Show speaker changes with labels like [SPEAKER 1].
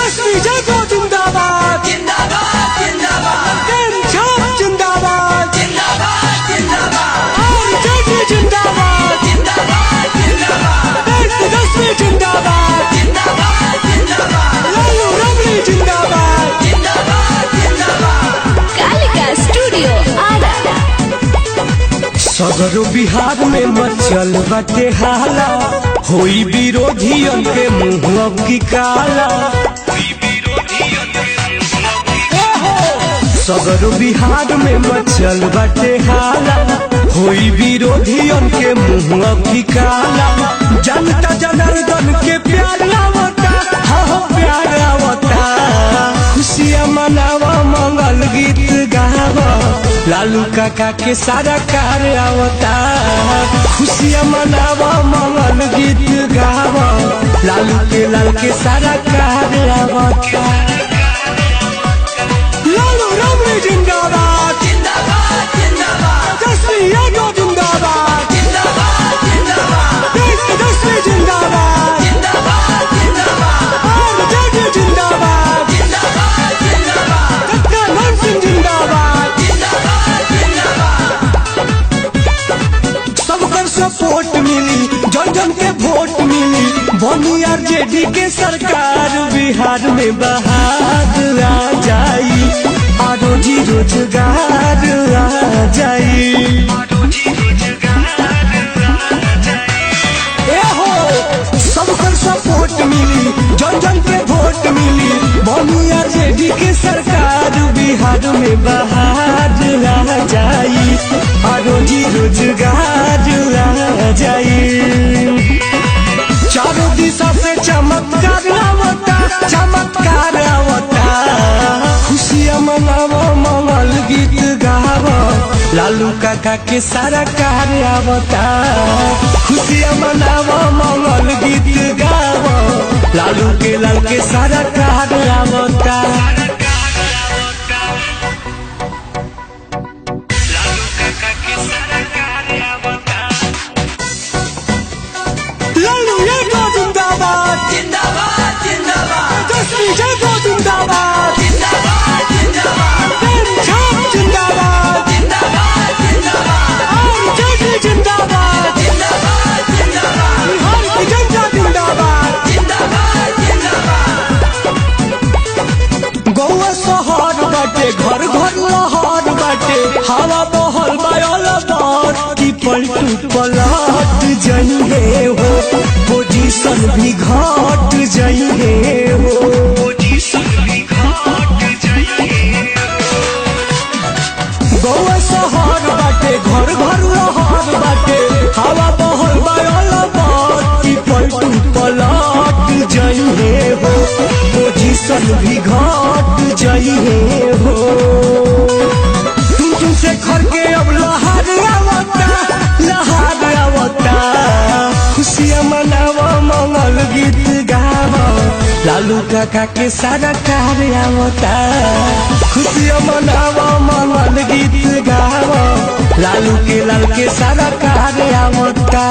[SPEAKER 1] तेजस्वी जागो जिंदाबाद
[SPEAKER 2] जिंदाबाद जिंदाबाद
[SPEAKER 1] जिंदाबाद
[SPEAKER 2] जिंदाबाद जिंदाबाद
[SPEAKER 1] आरजेडी जिंदाबाद
[SPEAKER 2] जिंदाबाद जिंदाबाद
[SPEAKER 1] तेजस्वी जिंदाबाद
[SPEAKER 2] जिंदाबाद जिंदाबाद
[SPEAKER 1] लालू रमणी जिंदाबाद
[SPEAKER 2] जिंदाबाद जिंदाबाद
[SPEAKER 3] कालिका स्टूडियो आरा।
[SPEAKER 1] सगरो बिहार में मचल बाटे हाला, होई विरोधियन के मुंह अब की काला। सगरो बिहार में मचल बाटे हाला, होई विरोधियन के मुंह अब की काला। जनता जनार्दन के प्यार आवता, हाँ प्यार आवता। खुशियाँ मनावा, मंगल गीत गावा, लालू काका के सारा कार आवता। खुशियाँ मनावा, मंगल गीत गावा, लालू के लाल के सारा कार आवता। लालू रमणी जिंदाबाद
[SPEAKER 2] जिंदाबाद जिंदाबाद
[SPEAKER 1] तेजस्वी यादव जिंदाबाद
[SPEAKER 2] जिंदाबाद जिंदाबाद
[SPEAKER 1] तेजस्वी जिंदाबाद
[SPEAKER 2] जिंदाबाद जिंदाबाद
[SPEAKER 1] आरजेडी जिंदाबाद
[SPEAKER 2] जिंदाबाद जिंदाबाद
[SPEAKER 1] सत्यानंद सिंह जिंदाबाद
[SPEAKER 2] जिंदाबाद जिंदाबाद
[SPEAKER 1] सबकर सपोर्ट मिली, जन जन के वोट मिली, बनी आरजेडी के सरकार। बिहार में बहार आ जाई, आ रोजी रोजगार आ जाई। ए हो सबकर सपोर्ट मिली, जन जन के वोट मिली, बनी आरजेडी के सरकार। बिहार में बहार आ जाई, आ रोजी रोजगार आ जाई। चारों दिशा से चमत्कार आवता, चमत्कार आवता। खुशियाँ मनावो, मंगल गीत गावो, लालू काका के सारा कार आवता। खुशियाँ मनावो, मंगल गीत गावो, लालू के लाल के सारा कार आवता। लालू यादव जिंदाबाद
[SPEAKER 2] जिंदाबाद जिंदाबाद
[SPEAKER 1] तेजस्वी यादव जिंदाबाद
[SPEAKER 2] जिंदाबाद जिंदाबाद
[SPEAKER 1] जिंदाबाद
[SPEAKER 2] जिंदाबाद जिंदाबाद
[SPEAKER 1] आरजेडी जिंदाबाद
[SPEAKER 2] जिंदाबाद जिंदाबाद
[SPEAKER 1] बिहार की जनता जिंदाबाद
[SPEAKER 2] जिंदाबाद जिंदाबाद
[SPEAKER 1] गौवा शहर बाटे, घर घर लहर बाटे, हवा बहल बायल बार की पलटू पलट जाइए हो, पोजीशन भी घट जाइए हो। गौवा शहर बाटे, घर घर लहर बाटे, हवा बहल बायल बार की पलटू पलट जाइए हो, पोजीशन भी घट जाइए हो। तुम से घर के अब लहर आवता, लहर आवता। खुशियाँ मनावा, मंगल गीत गावा, लालू काका के सारा कार आवता। खुशियाँ मनावा, मंगल गीत गावा, लालू के लाल के सारा कार आवता।